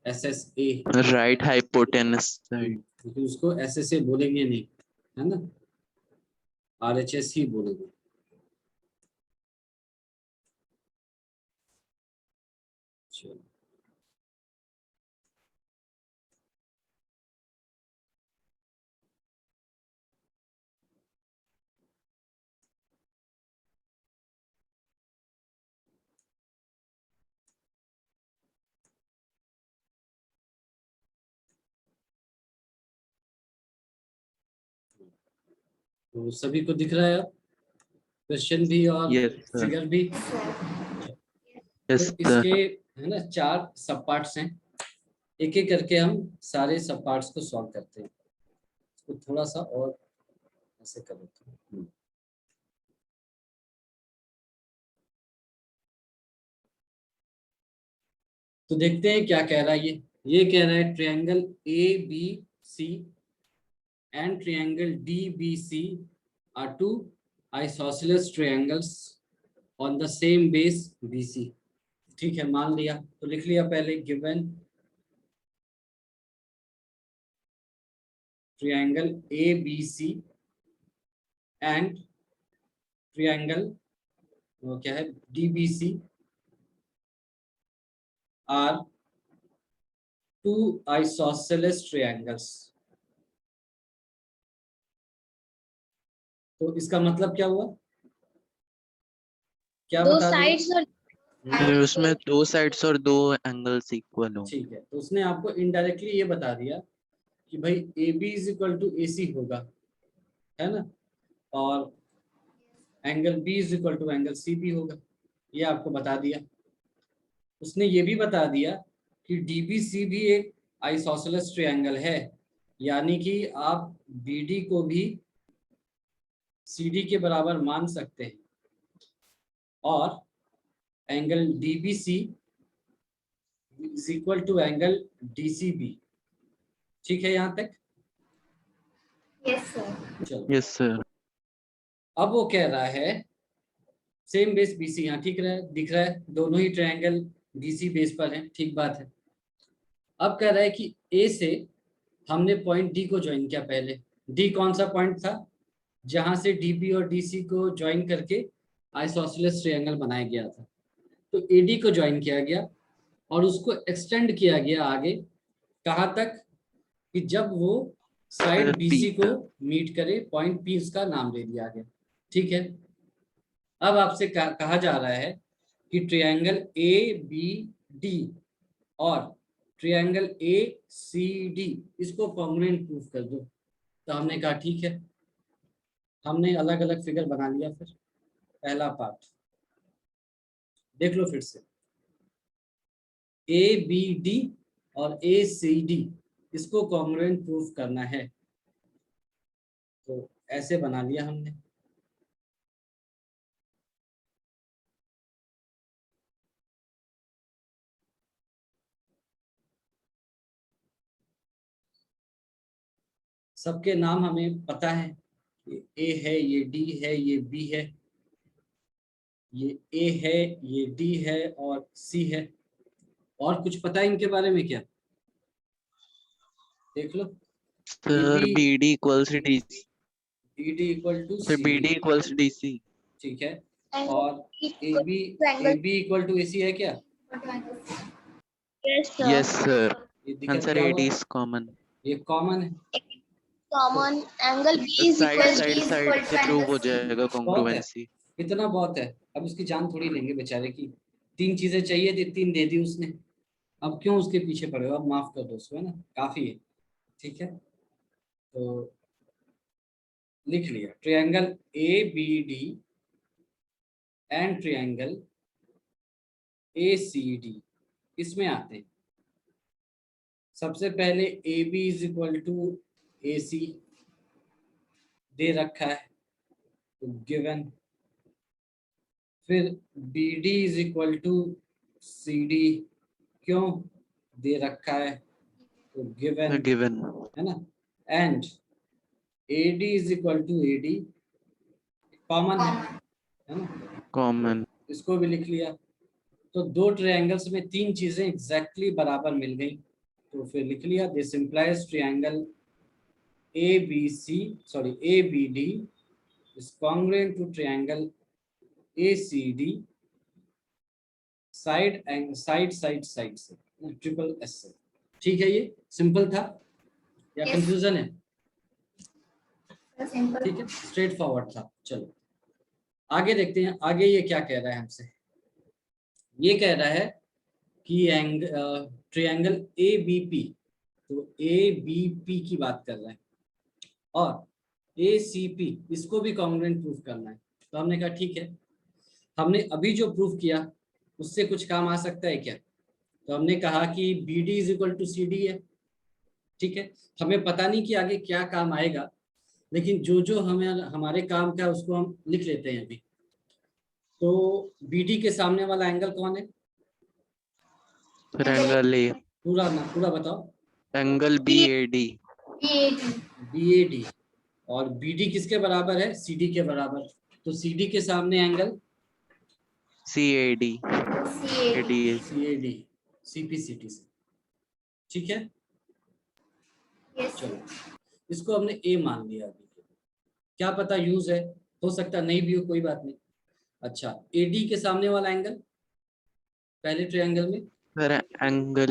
SSA, right hypotenuse side. क्योंकि उसको SSA बोलेंगे नहीं, है ना, RHS ही बोलेंगे। चलो तो सभी को दिख रहा है अब क्वेश्चन भी और यस सर। फिगर भी। यस तो सर। इसके है ना 4 सब पार्ट्स हैं, एक एक करके हम सारे सब पार्ट्स को सॉल्व करते हैं। इसको थोड़ा सा और ऐसे कर देते हैं। तो देखते हैं क्या कह रहा है ये कह रहा है triangle ABC and triangle DBC are two isosceles triangles on the same base BC। ठीक है, मान लिया, तो लिख लिया पहले, given triangle ABC and triangle क्या है DBC are two isosceles triangles। तो इसका मतलब क्या हुआ, क्या दो बता दिया? साइड्स और उसमें 2 साइड्स और 2 एंगल्स इक्वल हो। ठीक है, तो उसने आपको इनडायरेक्टली ये बता दिया कि भाई AB is equal to AC होगा, है ना, और angle B is equal to angle C भी होगा, ये आपको बता दिया। उसने ये भी बता दिया कि DBC भी एक आइसोसेलेस ट्रायंगल है, यानी कि आप BD को भी CD के बराबर मान सकते हैं, और angle DBC is equal to angle DCB। ठीक है यहाँ तक? Yes sir. चलो, यस सर। अब वो कह रहा है सेम बेस BC, यहाँ ठीक रहा है, दिख रहा है, दोनों ही ट्रायंगल BC बेस पर हैं, ठीक बात है। अब कह रहा है कि A से हमने पॉइंट D को ज्वाइन किया पहले। D कौन सा पॉइंट था जहां से DB और DC को ज्वाइन करके आइसोसेलेस ट्रायंगल बनाया गया था। तो AD को ज्वाइन किया गया और उसको एक्सटेंड किया गया आगे, कहाँ तक कि जब वो साइड BC को मीट करे, पॉइंट P उसका नाम दे दिया गया। ठीक है, अब आपसे कहा जा रहा है कि ट्रायंगल ABD और ट्रायंगल ACD इसको कॉन्ग्रुएंट प्रूफ कर दो। तो हमने कहा ठीक है, हमने अलग अलग फिगर बना लिया। फिर पहला पार्ट देख लो फिर से, ABD और ACD इसको कॉन्ग्रुएंट प्रूफ करना है, तो ऐसे बना लिया हमने। सबके नाम हमें पता है, ये A है, ये D है, ये B है, ये A है, ये D है और C है। और कुछ पता है इनके बारे में क्या? देख लो, sir BD equals DC। BD equal to sir BD CD, equals DC। ठीक है, और AB इक्वल टू AC है क्या? Yes sir. Yes sir. ये दिक्कत आंसर क्या AD हुआ? Is common. ये कॉमन है, common angle B is side equal side side से प्रूव हो जाएगा बहुत है, कॉन्ग्रुएंसी। इतना बहुत है। अब उसकी जान थोड़ी लेंगे बेचारे की, 3 चीजें चाहिए थी, 3 दे दी उसने, अब क्यों उसके पीछे पड़े हो? अब माफ कर दो उसको, है ना, काफी है। ठीक है, तो लिख लिया triangle ABD and triangle ACD, इसमें आते हैं। सबसे पहले AB is equal to AC दे रखा है, तो गिवन। फिर BD is equal to CD, क्यों दे रखा है, तो गिवन, गिवन। है ना। And AD is equal to AD, common है ना, कॉमन। इसको भी लिख लिया। तो 2 ट्रायंगल्स में 3 चीजें एग्जैक्टली बराबर मिल गई, तो फिर लिख लिया this implies triangle ABD is congruent to triangle ACD side से ट्रिपल एस से। ठीक है, ये सिंपल था या Yes. कंफ्यूजन है? सिंपल। ठीक है, स्ट्रेट फॉरवर्ड था। चलो आगे देखते हैं, आगे ये क्या कह रहा है हमसे। ये कह रहा है कि ट्रायंगल ABP, तो ABP की बात कर रहा है और ACP इसको भी कॉन्ग्रुएंट प्रूफ करना है। तो हमने कहा ठीक है, हमने अभी जो प्रूफ किया उससे कुछ काम आ सकता है क्या? तो हमने कहा कि BD is equal to CD है। ठीक है, हमें पता नहीं कि आगे क्या काम आएगा, लेकिन जो जो हमें हमारे काम का उसको हम लिख लेते हैं अभी। तो BD के सामने वाला एंगल कौन है? फिर एंगल ए, पूरा बताओ। Angle BAD, BAD। और BD किसके बराबर है? CD के बराबर। तो CD के सामने एंगल CAD, CAD CPCT से। ठीक है, चलो इसको हमने A मान लिया अभी। क्या पता यूज है, हो सकता नहीं भी हो, कोई बात नहीं। अच्छा, AD के सामने वाला एंगल पहले ट्रायंगल में फिर एंगल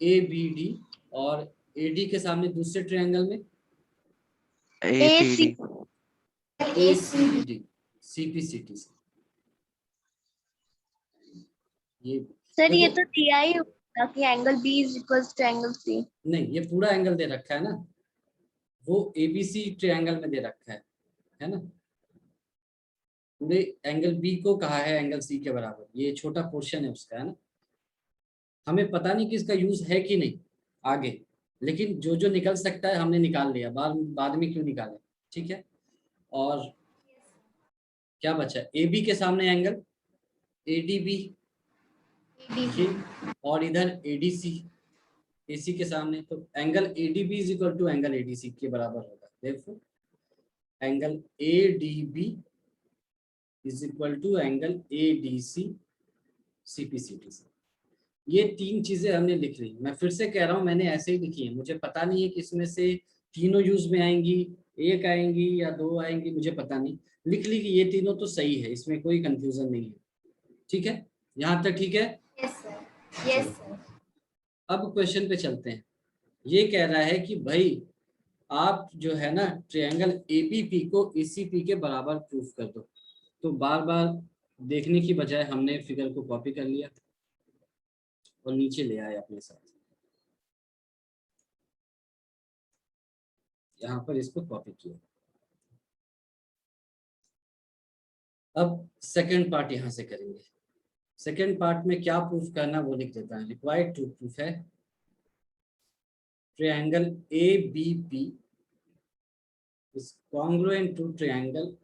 ABD और AD के सामने दूसरे ट्रायंगल में ACD, ACD CPCT से। ये सर ये देखो, तो दिया ही होगा कि angle B is equal to angle C। नहीं ये पूरा एंगल दे रखा है ना, वो ABC ट्रायंगल में दे रखा है ना। पूरे एंगल B को कहा है एंगल C के बराबर, ये छोटा पोर्शन है उसका, है ना। हमें पता नहीं कि इसका यूज है कि नहीं आगे, लेकिन जो जो निकल सकता है हमने निकाल लिया, बाद में क्यों निकाले। ठीक है, और क्या बचा? AB के सामने एंगल ADB, ये और इधर ADC AC के सामने, तो angle ADB is equal to angle ADC के बराबर होगा। देखो angle ADB is equal to angle ADC CPCT से। ये तीन चीजें हमने लिख ली। मैं फिर से कह रहा हूँ, मैंने ऐसे ही लिखी है, मुझे पता नहीं है कि इसमें से तीनों यूज में आएंगी, एक आएंगी या दो आएंगी, मुझे पता नहीं। लिख ली कि ये तीनों तो सही है, इसमें कोई कंफ्यूजन नहीं है। ठीक है, यहाँ तक ठीक है? Yes sir. अब क्वेश्चन पे चलते हैं। ये कह रहा है कि भाई आप जो है ना ट्रायंगल ABP को ACP के बराबर प्रूफ कर दो। तो बार बार देखने की बजाय हमने फिगर को कॉपी कर लिया और नीचे ले आए अपने साथ। यहाँ पर इसको कॉपी किया। अब सेकंड पार्ट यहाँ से करेंगे। सेकंड पार्ट में क्या प्रूफ करना वो लिख देता है। रिक्वायर्ड टू प्रूफ है triangle ABP is congruent to triangle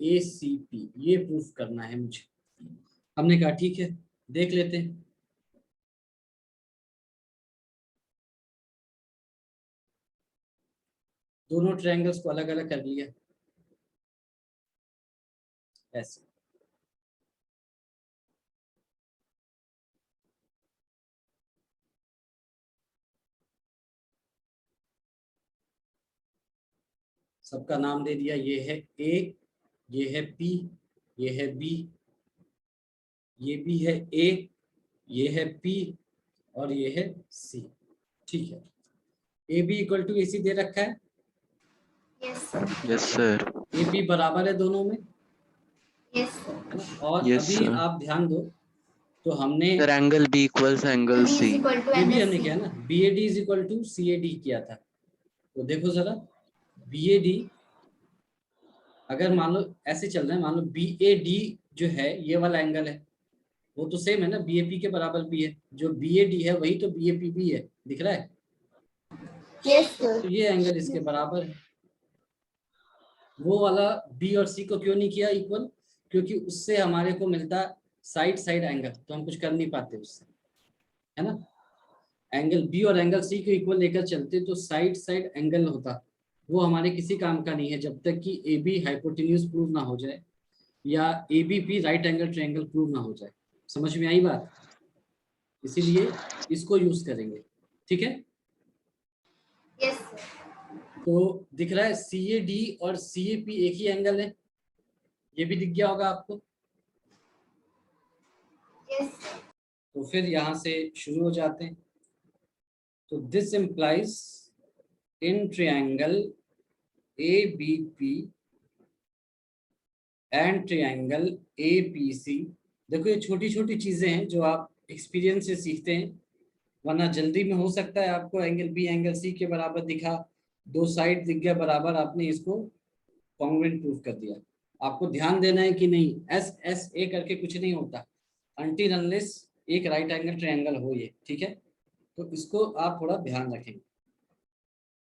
ACP, ये प्रूफ करना है मुझे। हमने कहा ठीक है, देख लेते हैं। दोनों ट्रायंगल्स को अलग अलग कर लिया ऐसे। सबका नाम दे दिया, ये है A, ये है P, ये है B, ये भी है A, ये है P और ये है C। ठीक है, AB इक्वल टू AC दे रखा है। यस सर, AB बराबर है दोनों में, यस है ना। और Yes, अभी sir. आप ध्यान दो, तो हमने फिर angle B equals angle C, ये भी हमने किया ना, BAD is equal to CAD किया था। तो देखो जरा, BAD अगर मान लो ऐसे चल रहा है, मान लो BAD जो है ये वाला एंगल है, वो तो सेम है ना, BAP के बराबर भी है। जो BAD है वही तो BAP भी है, दिख रहा है। यस तो ये एंगल इसके बराबर है। वो वाला B और C को क्यों नहीं किया इक्वल? क्योंकि उससे हमारे को मिलता साइड साइड एंगल, तो हम कुछ कर नहीं पाते उससे, है ना। एंगल B और एंगल C को इक्वल लेकर चलते तो साइड साइड एंगल होता, वो हमारे किसी काम का नहीं है जब तक कि AB हाइपोटेन्यूज प्रूव ना हो जाए या ABP right angle triangle prove ना हो जाए। समझ में आई बात? इसीलिए इसको यूज करेंगे, ठीक है। यस तो दिख रहा है CAD और CAP एक ही एंगल है, ये भी दिख गया होगा आपको। यस तो फिर यहाँ से शुरू हो जाते हैं। तो this implies in triangle ABP and triangle APC। देखो ये छोटी छोटी चीजें हैं जो आप एक्सपीरियंस से सीखते हैं, वरना जल्दी में हो सकता है आपको एंगल B एंगल C के बराबर दिखा, दो साइड दिख गया बराबर, आपने इसको कॉन्ग्रुएंट प्रूफ कर दिया। आपको ध्यान देना है कि नहीं, SSA करके कुछ नहीं होता अनटिल अनलेस एक राइट एंगल ट्रायंगल हो ये, ठीक है। तो इसको आप थोड़ा ध्यान रखेंगे।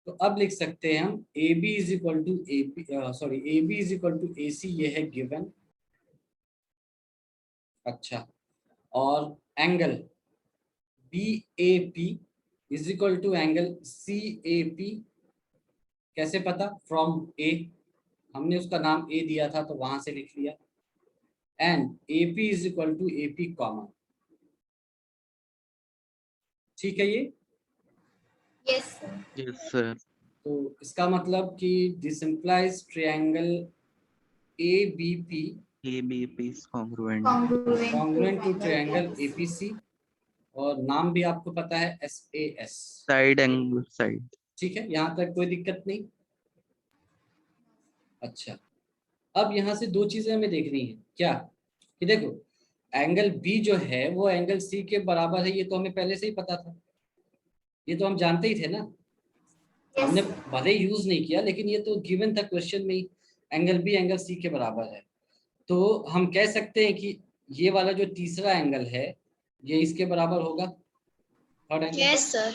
तो अब लिख सकते हैं हम AB is equal to AB is equal to AC, ये है गिवन। अच्छा, और angle BAP is equal to angle CAP कैसे पता? फ्रॉम A, हमने उसका नाम A दिया था तो वहां से लिख लिया। And AP is equal to AP common, ठीक है ये। Yes Yes, sir. तो इसका मतलब कि this implies triangle ABP ABP is congruent. Congruent to triangle APC, और नाम भी आपको पता है SAS, Side angle side. ठीक है, यहाँ तक कोई दिक्कत नहीं। अच्छा, अब यहाँ से दो चीजें हमें देखनी है, क्या कि देखो एंगल B जो है वो एंगल C के बराबर है, ये तो हमें पहले से ही पता था, ये तो हम जानते ही थे ना, हमने भले यूज नहीं किया लेकिन ये तो गिवन था क्वेश्चन में ही, एंगल B एंगल C के बराबर है। तो हम कह सकते हैं कि ये वाला जो तीसरा एंगल है ये इसके बराबर होगा, थर्ड एंगल। यस सर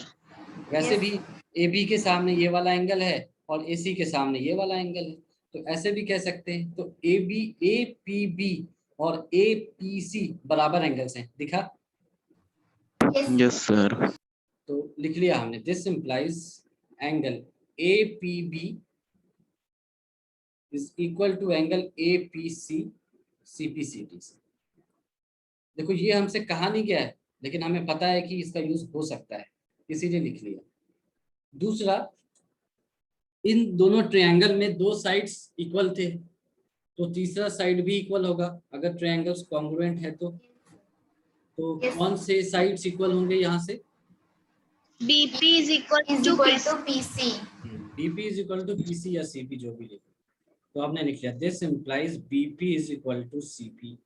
वैसे भी AB के सामने ये वाला एंगल है और AC के सामने ये वाला एंगल है, तो ऐसे भी कह सकते हैं। तो APB और APC बराबर एंगल्स हैं, दिखा। Yes, sir. तो लिख लिया हमने, this implies angle APB is equal to angle APC CPCD से। देखो ये हमसे कहा नहीं गया है लेकिन हमें पता है कि इसका यूज हो सकता है, इसीलिए लिख लिया। दूसरा, इन दोनों ट्रायंगल में दो साइड्स इक्वल थे, तो तीसरा साइड भी इक्वल होगा अगर ट्रायंगल्स कॉन्ग्रुएंट है तो। कौन से साइड्स इक्वल होंगे यहाँ से? BP is equal to PC. BP is equal to PC या CP, जो भी लिखे। तो आपने लिख लिया this implies BP is equal to CP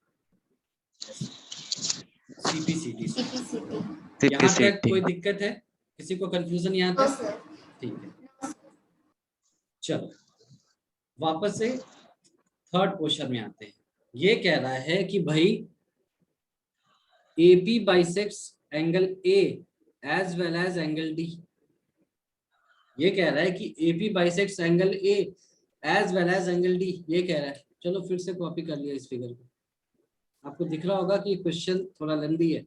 CPCD। यहाँ तक कोई दिक्कत है? किसी को कंफ्यूजन यहाँ तक? ठीक है, चलो वापस से थर्ड क्वेश्चन में आते हैं। ये कह रहा है कि भाई AB bisects angle A as well as angle D। ये कह रहा है कि AP bisects angle A as well as angle D, ये कह रहा है। चलो फिर से कॉपी कर लिया इस फिगर को, आपको दिख रहा होगा कि क्वेश्चन थोड़ा लंबी है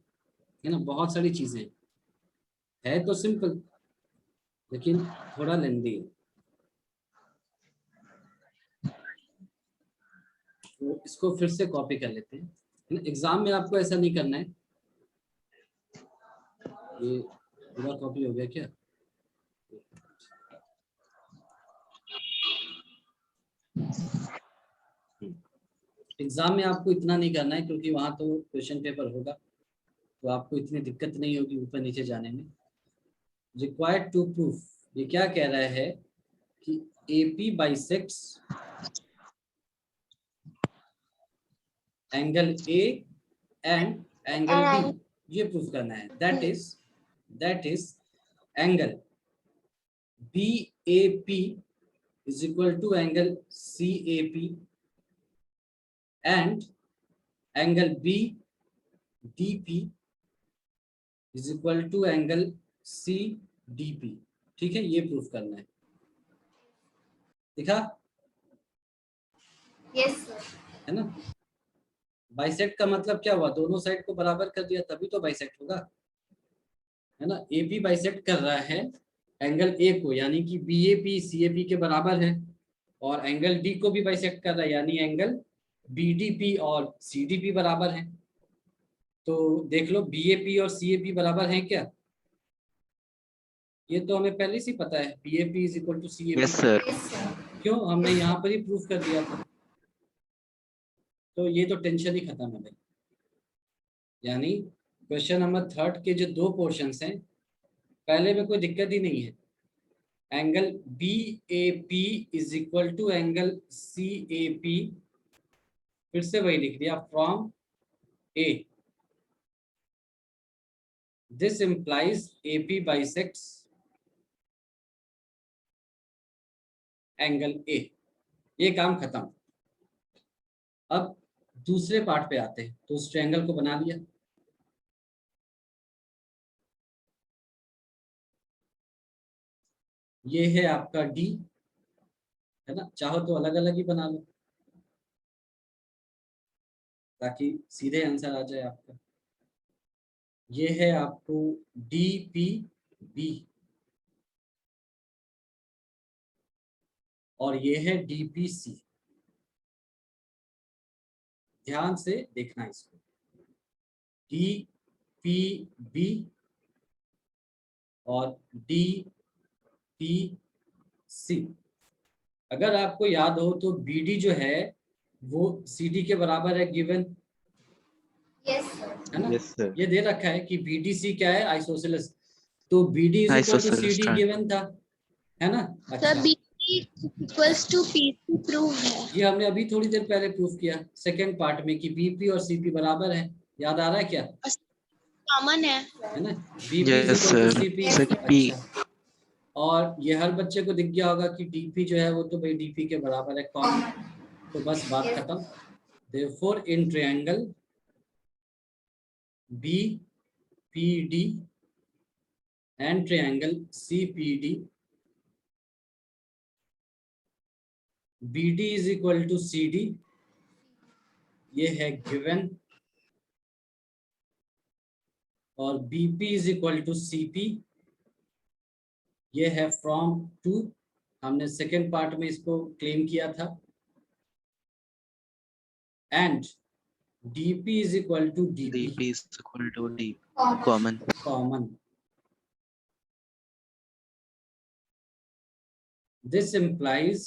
ना, बहुत सारी चीजें है तो सिंपल लेकिन थोड़ा लेंदी है। तो इसको फिर से कॉपी कर लेते हैं। एग्जाम में आपको ऐसा नहीं करना है। ये पूरा कॉपी हो गया क्या? एग्जाम में आपको इतना नहीं करना है क्योंकि वहां तो क्वेश्चन पेपर होगा, तो आपको इतनी दिक्कत नहीं होगी ऊपर नीचे जाने में। रिक्वायर्ड टू प्रूफ, ये क्या कह रहा है कि AP bisects angle A and angle B, ये प्रूफ करना है। That is angle BAP is equal to angle CAP and angle BDP is equal to angle CDP, ठीक है, ये प्रूफ करना है। दिखा? यस सर, है ना। बाइसेक्ट का मतलब क्या हुआ? दोनों साइड को बराबर कर दिया तभी तो बाइसेक्ट होगा, है ना। AP बाइसेक्ट कर रहा है एंगल A को, यानी कि BAP CAP के बराबर है, और एंगल D को भी बाइसेक्ट कर रहा है यानी एंगल BDP और CDP बराबर है। तो देख लो BAP और CAP बराबर हैं क्या? ये तो हमें पहले से ही पता है, BAP is equal to CAP। Yes sir. क्यों? हमने यहाँ पर ही प्रूफ कर दिया था। तो ये तो टेंशन ही खत्म है भाई। यानी क्वेश्चन नंबर 3 के जो 2 पोर्शंस हैं, पहले में कोई दिक्कत ही नहीं है। Angle BAP is equal to angle CAP, फिर से वही लिख दिया, from A। This implies AP bisects angle A। ये काम खत्म। अब दूसरे पार्ट पे आते हैं। तो उस ट्रायंगल को बना लिया। ये है आपका D, है ना? चाहो तो अलग अलग ही बना लो ताकि सीधे आंसर आ जाए आपका। ये है आपको DPB और ये है DPC। ध्यान से देखना इसको, DPB और DPC। अगर आपको याद हो तो BD जो है वो CD के बराबर है, गिवन है ना? Yes sir. ये दे रखा है कि BDC क्या है, आइसोसेलेस। तो BD is equal to Isosceles CD triangle। Given था, है ना? सर अच्छा, BC equals to PC prove है। ये हमने अभी थोड़ी देर पहले प्रूफ किया सेकंड पार्ट में कि BP और CP बराबर है। याद आ रहा है क्या? कॉमन है। है ना? BP is yes equal to sir. CP। Sir P। अच्छा, और ये हर बच्चे को दिख गया होगा कि DP जो है वो तो भाई DP के बराबर है, कॉमन। तो बस बात खत्म। Therefore in triangle BPD and triangle CPD, BD is equal to CD, ये है गिवन, और BP is equal to CP, ये है फ्रॉम 2। हमने सेकेंड पार्ट में इसको क्लेम किया था। And DP is equal to DP DP is equal to D। Common। Common. This implies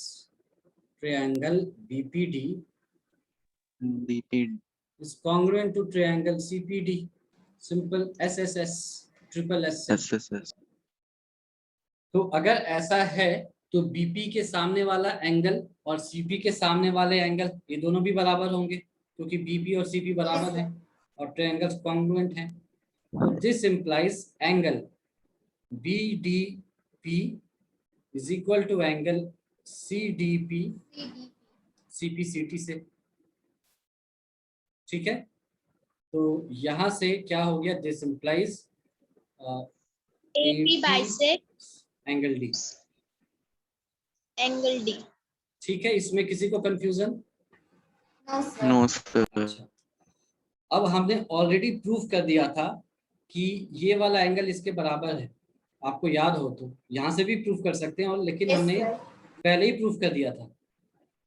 triangle BPD DP। is congruent to triangle CPD। Simple SSS, triple S से। SSS। तो अगर ऐसा है तो BP के सामने वाला एंगल और CP के सामने वाले एंगल, ये दोनों भी बराबर होंगे क्योंकि BP और CP बराबर हैं और ट्रायंगल्स कॉन्ग्रुएंट हैं। तो this implies angle BDP is equal to angle CDP CPCT से। ठीक है, तो यहां से क्या हो गया? This implies AP bisect angle D। Angle D। ठीक है, इसमें किसी को कंफ्यूजन? No sir. अच्छा, अब हमने ऑलरेडी प्रूफ कर दिया था कि ये वाला एंगल इसके बराबर है। आपको याद हो तो यहाँ से भी प्रूफ कर सकते हैं, और लेकिन हमने पहले ही प्रूफ कर दिया था।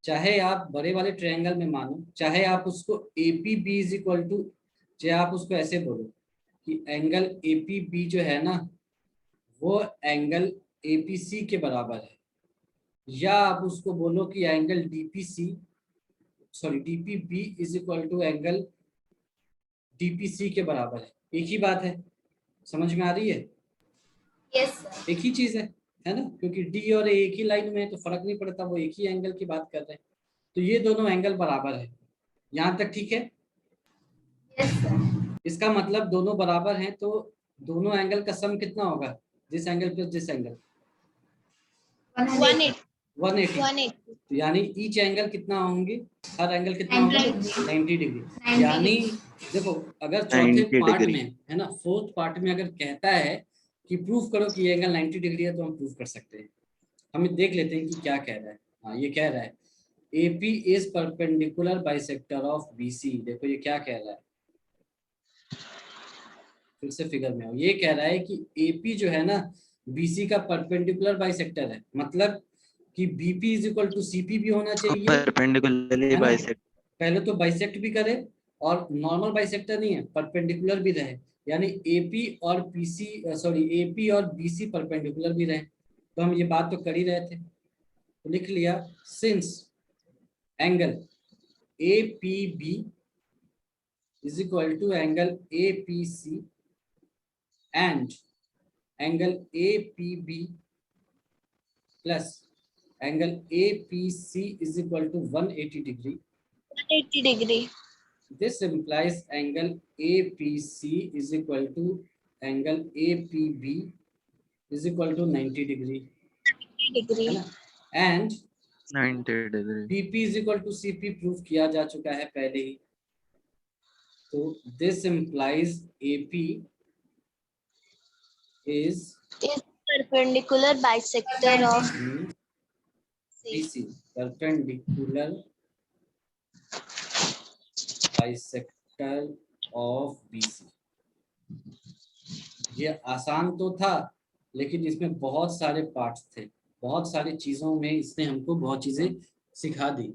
चाहे आप बड़े वाले ट्रायंगल में मानो, चाहे आप उसको APB इज इक्वल टू, चाहे आप उसको ऐसे बोलो कि एंगल APB जो है ना वो एंगल APC के बराबर है, या आप उसको बोलो कि angle DPB is equal to angle DPC के बराबर है। एक ही बात है, समझ में आ रही है? एक ही चीज है ना? क्योंकि D और A एक ही लाइन में है तो फर्क नहीं पड़ता, वो एक ही एंगल की बात कर रहे हैं। तो ये दोनों एंगल बराबर है। यहाँ तक ठीक है? इसका मतलब दोनों बराबर हैं, तो दोनों एंगल का सम कितना होगा? This angle plus this angle 180। तो यानी ईच एंगल कितना होंगे? हर एंगल कितना होगा? 90 डिग्री। यानी देखो, अगर चौथे 90 पार्ट डिग्री। में, है ना, फोर्थ पार्ट में अगर कहता है कि प्रूफ करो कि ये एंगल 90 डिग्री है, तो हम प्रूफ कर सकते हैं। हमें देख लेते हैं कि क्या कह रहा है। हाँ, ये कह रहा है AP is perpendicular bisector of BC। देखो ये क्या कह रहा है, फिर से फिगर में हो। ये कह रहा है कि AP जो है ना BC का परपेंडिकुलर बाइसेक्टर है, मतलब कि BP is equal to CP भी होना चाहिए, परपेंडिकुलरली है ना? बाइसेक्ट। पहले तो बाइसेक्ट भी करे और नॉर्मल बाइसेक्टर नहीं है, परपेंडिकुलर भी रहे, यानी एपी और पीसी सॉरी एपी और बीसी परपेंडिकुलर भी रहे, तो हम ये बात तो कर ही रहे थे। तो लिख लिया since angle APB is equal to angle APC and angle APB plus angle APC is equal to 180 degree. 180 degree. This implies angle APC is equal to angle APB is equal to 90 degree. 90 degree. है ना? And 90 degree. PP is equal to CP proof किया जा चुका है पहले ही. तो this implies AP is perpendicular bisector of BC. Perpendicular bisector of BC. ये आसान तो था, लेकिन इसमें बहुत सारे पार्ट्स थे, बहुत सारी चीजों में इसने हमको बहुत चीजें सिखा दी,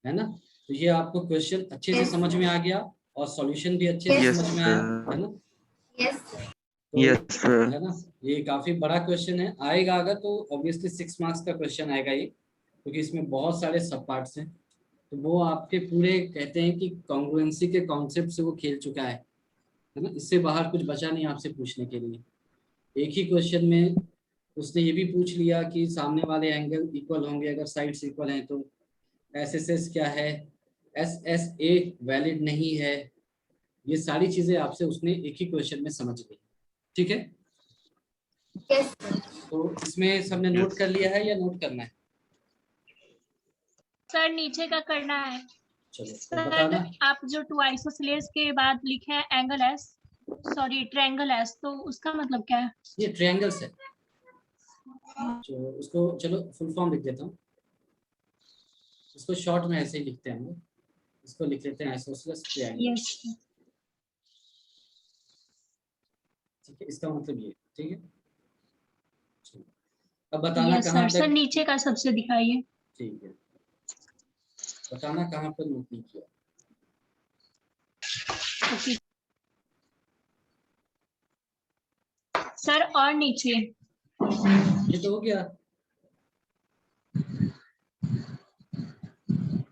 है ना? तो ये आपको क्वेश्चन अच्छे से समझ में आ गया और सॉल्यूशन भी अच्छे से समझ में आया, है ना? Yes sir. है ना? ये काफी बड़ा क्वेश्चन है, आएगा अगर तो ऑब्वियसली 6 मार्क्स का क्वेश्चन आएगा ये, क्योंकि इसमें बहुत सारे सब पार्ट्स हैं, तो वो आपके पूरे कहते हैं कि कॉन्ग्रुएंसी के कॉन्सेप्ट से वो खेल चुका है ना? इससे बाहर कुछ बचा नहीं आपसे पूछने के लिए। एक ही क्वेश्चन में उसने ये भी पूछ लिया कि सामने वाले एंगल इक्वल होंगे अगर साइड्स इक्वल हैं, तो SSS क्या है, SSA वैलिड नहीं है, ये सारी चीजें आपसे उसने एक ही क्वेश्चन में समझ ली। ठीक है? yes. तो इसमें सबने नोट कर लिया है या नोट करना है? सर नीचे का करना है। चलो तो सर बताना। आप जो टू आइसोसेलेस के बाद लिखे हैं angle S, sorry triangle S, तो उसका मतलब क्या है? ये ट्रायंगल्स है, जो उसको चलो फुल फॉर्म लिख देता हूँ, इसको शॉर्ट में ऐसे ही लिखते हैं हम लोग, इसको लिख लेते हैं आइसोसेलेस ट्रायंगल। यस ठीक है, इसका मतलब ये, ठीक है? अब बताना यस कहाँ सर, तक। नीचे का सबसे दिखाइए। ठीक है, बताना कहाँ पर नोट नहीं किया। ओके सर, और नीचे ये तो हो गया।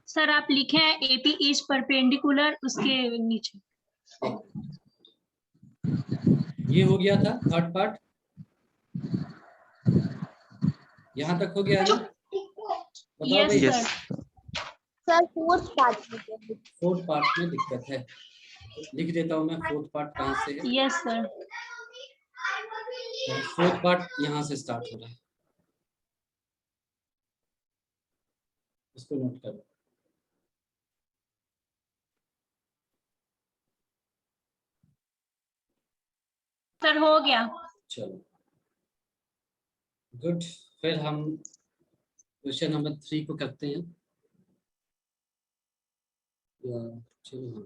सर आप लिखे हैं एपी इज परपेंडिकुलर, उसके नीचे ये हो गया था थर्ड पार्ट, यहाँ तक हो गया है ना? बताओ यस भाई। Yes. Sir. Sir fourth part में फोर्थ पार्ट में दिक्कत है, लिख देता हूँ मैं फोर्थ पार्ट कहाँ से है। Yes sir. फोर्थ पार्ट यहाँ से स्टार्ट हो रहा है, इसको नोट करो। सर हो गया। चलो गुड, फिर हम क्वेश्चन नंबर 3 को करते हैं। चलो हाँ,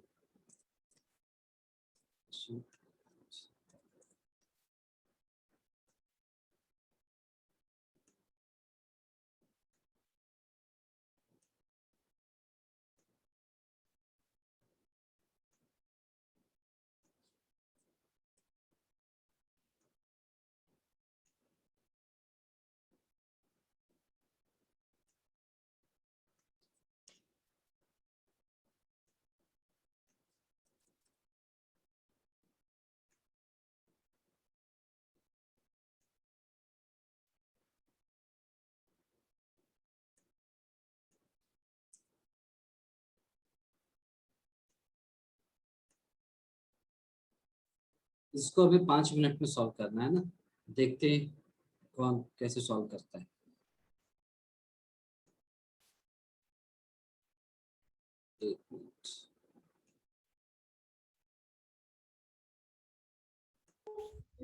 इसको अभी 5 मिनट में सॉल्व करना है ना, देखते हैं कौन कैसे सॉल्व करता है। एक मिनट,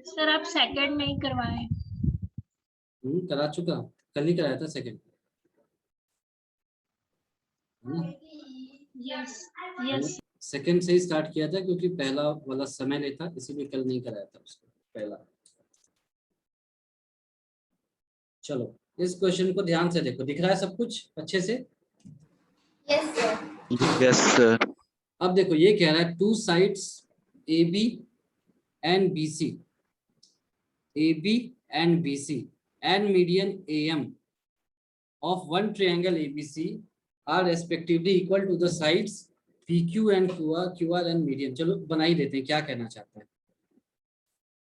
सर आप सेकंड नहीं करवाए। करा चुका, कल ही कराया था सेकंड। यस यस सेकंड से ही स्टार्ट किया था, क्योंकि पहला वाला समय लेता, इसीलिए कल नहीं कराया था उसको पहला। चलो इस क्वेश्चन को ध्यान से देखो, दिख रहा है सब कुछ अच्छे से? Yes sir. Yes sir. अब देखो ये कह रहा है two sides A B and B C, A B and B C and median A M of one triangle ABC are respectively equal to the sides PQ and QR and median. चलो बना ही देते हैं, क्या कहना चाहता है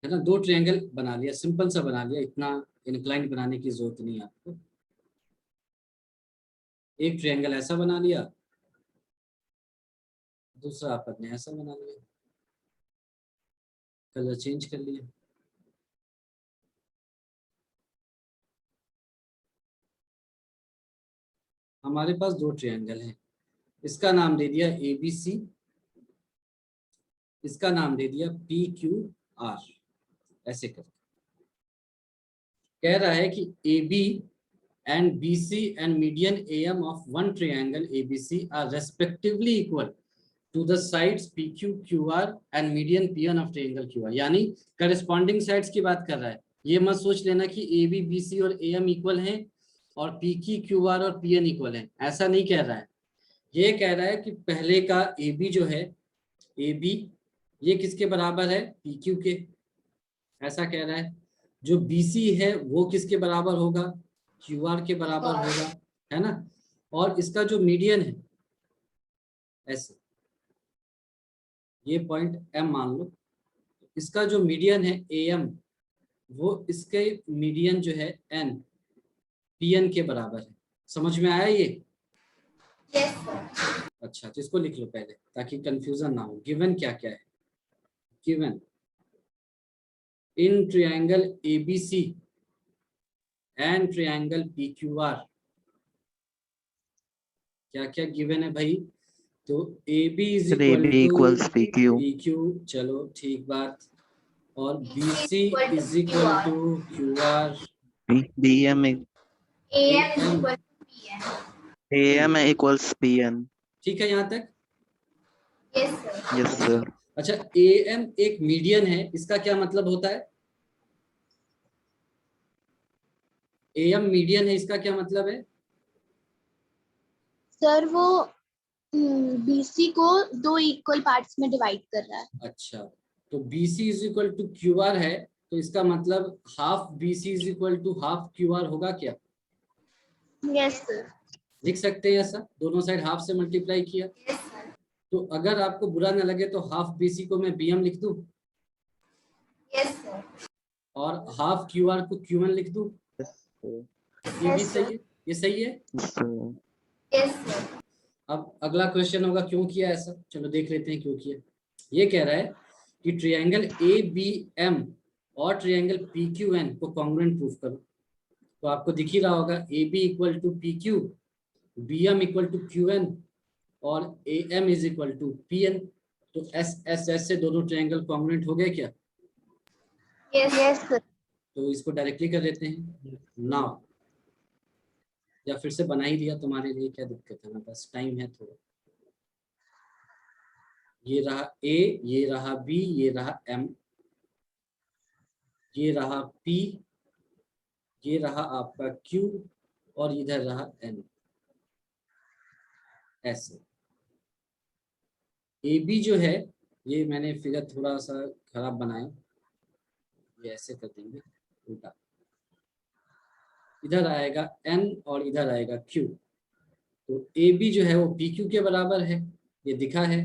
ना। दो ट्रायंगल बना लिया, सिंपल सा बना लिया, इतना इंक्लाइन बनाने की जरूरत नहीं है आपको। एक ट्रायंगल ऐसा बना लिया, दूसरा आपने ऐसा बना लिया, कलर चेंज कर लिया। हमारे पास दो ट्रायंगल हैं, इसका नाम दे दिया ABC, इसका नाम दे दिया PQR। ऐसे कर कह रहा है कि AB and BC and median AM of one triangle ABC are respectively equal to the sides PQ, QR and median PN of triangle QR। यानी corresponding sides की बात कर रहा है। ये मत सोच लेना कि AB, BC और AM इक्वल हैं और PQ, QR और PN इक्वल हैं, ऐसा नहीं कह रहा है। ये कह रहा है कि पहले का AB जो है, AB ये किसके बराबर है, PQ के, ऐसा कह रहा है। जो BC है वो किसके बराबर होगा, QR के बराबर होगा, है ना। और इसका जो मीडियन है ऐसे, ये पॉइंट M मान लो, इसका जो मीडियन है AM वो इसके मीडियन जो है N PN के बराबर है। समझ में आया ये? Yes, sir. अच्छा, तो इसको लिख लो पहले ताकि कंफ्यूजन ना हो। गिवन क्या क्या है, given in triangle ABC and triangle PQR क्या क्या गिवन है भाई। तो AB is equal to PQ, चलो ठीक बात, और BC is equal to QR, BM AM is equal to PN. equals PN। ठीक है यहाँ तक? Yes, sir. Yes sir। अच्छा, AM एक मीडियन है, इसका क्या मतलब होता है? AM मीडियन है, इसका क्या मतलब है? सर वो BC को दो इक्वल पार्ट्स में डिवाइड कर रहा है। अच्छा, तो BC is equal to QR है, तो इसका मतलब half BC is equal to half QR होगा क्या? Yes sir. लिख सकते हैं ऐसा, दोनों साइड हाफ से मल्टीप्लाई किया। Yes sir. तो अगर आपको बुरा न लगे तो हाफ BC को मैं BM लिख दूं, यस सर। और हाफ QR को Q1 लिख दूं, ये भी सही है, ये सही है। Yes sir. अब अगला क्वेश्चन होगा क्यों किया ऐसा, चलो देख लेते हैं क्यों किया। ये कह रहा है कि ट्रायंगल ABM और ट्रायंगल PQN को कॉन्ग्रुएंट प्रूफ करो। तो आपको दिख ही रहा होगा AB equal to PQ, BM equal to QN और AM is equal to PN। तो S से दोनों ट्रायंगल कॉन्ग्रुएंट हो गए क्या? Yes sir. तो इसको डायरेक्टली कर लेते हैं नाउ, या फिर से बना ही दिया, तुम्हारे लिए क्या दिक्कत है ना, बस टाइम है थोड़ा। ये रहा A, ये रहा B, ये रहा M, ये रहा P, ये रहा आपका Q और इधर रहा N। ऐसे AB जो है, ये मैंने फिगर थोड़ा सा खराब बनाया, ये ऐसे कर देंगे उल्टा, इधर आएगा N और इधर आएगा Q। तो AB जो है वो PQ के बराबर है, ये दिखा है।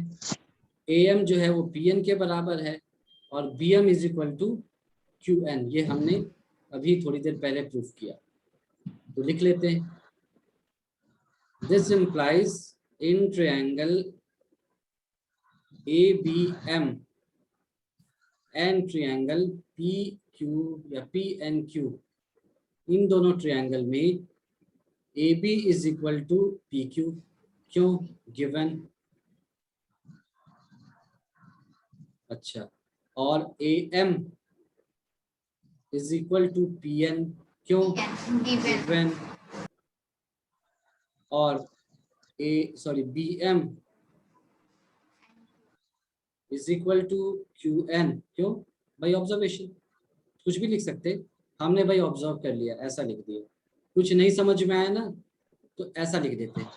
AM जो है वो PN के बराबर है और BM is equal to QN, ये हमने अभी थोड़ी देर पहले प्रूफ किया। तो लिख लेते हैं, this implies in triangle ABM and triangle PQ या PNQ, इन दोनों ट्रायंगल में AB is equal to PQ, क्यों? गिवन। अच्छा, और AM is equal to PN, क्यों? गिवन। और BM is equal to QN, क्यों? भाई ऑब्जर्वेशन, कुछ भी लिख सकते, हमने भाई ऑब्जर्व कर लिया, ऐसा लिख दिया। कुछ नहीं समझ में आया ना तो ऐसा लिख देते हैं,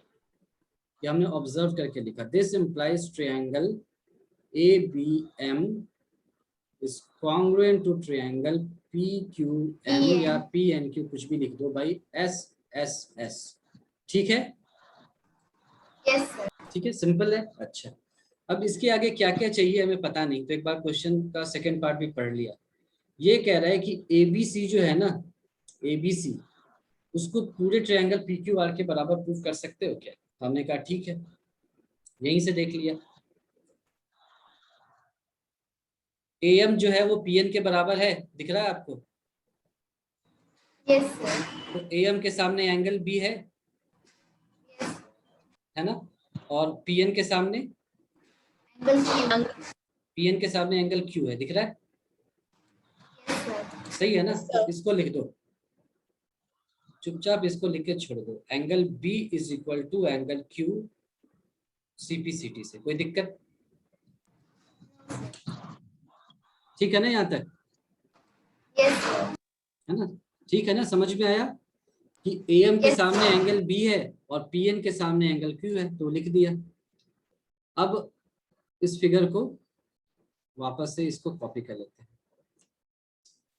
ये हमने ऑब्जर्व करके लिखा। This implies triangle ABM is congruent to triangle PQM या PNQ, कुछ भी लिख दो भाई, SSS। ठीक है, यस सर। ठीक है, सिंपल है। अच्छा, अब इसके आगे क्या क्या चाहिए हमें पता नहीं, तो एक बार क्वेश्चन का सेकंड पार्ट भी पढ़ लिया। ये कह रहा है कि ABC जो है ना, ABC उसको पूरे ट्रायंगल PQR के बराबर प्रूव कर सकते हो क्या? तो हमने कहा ठीक है, यहीं से देख लिया। AM जो है वो PN के बराबर है, दिख रहा है आपको? Yes sir. तो AM के सामने एंगल B है ना, और PN के सामने PN के सामने एंगल Q है, दिख रहा है? सही है ना? तो इसको लिख दो, चुपचाप इसको लिख के छोड़ दो। Angle B is equal to angle Q CPCT से। कोई दिक्कत? ठीक है ना यहाँ तक? Yes sir. है ना? ठीक है ना, समझ में आया कि AM के सामने एंगल B है और PN के सामने एंगल Q है, तो लिख दिया। अब इस फिगर को वापस से इसको कॉपी कर लेते हैं।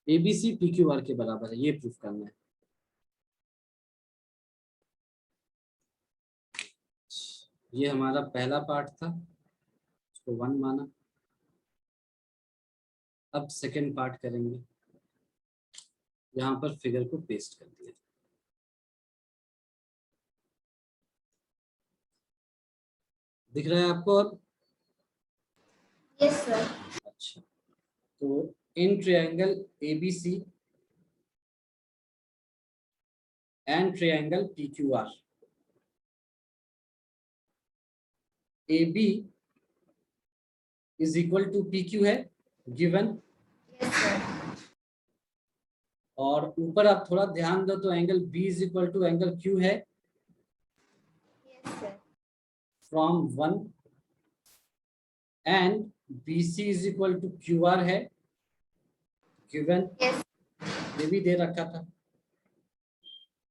ABC PQR के बराबर है, ये प्रूफ करना है। ये हमारा पहला पार्ट था, उसको 1 माना। अब सेकंड पार्ट करेंगे, यहाँ पर फिगर को पेस्ट कर दिया। दिख रहा है आपको अब? Yes sir. अच्छा, तो in triangle ABC and triangle PQR, AB is equal to PQ है गिवन, यस सर। और ऊपर आप थोड़ा ध्यान दो तो angle B is equal to angle Q है yes sir. From 1, and BC is equal to QR है गिवन, यस। ये भी दे रखा था।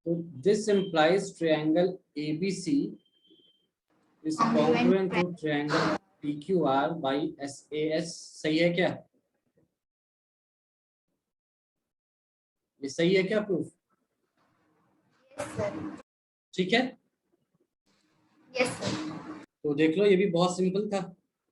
तो this implies triangle ABC is congruent to triangle PQR by SAS। सही है क्या? ये सही है क्या प्रूफ? Yes sir. ठीक है, यस सर। तो देख लो, ये भी बहुत सिंपल था।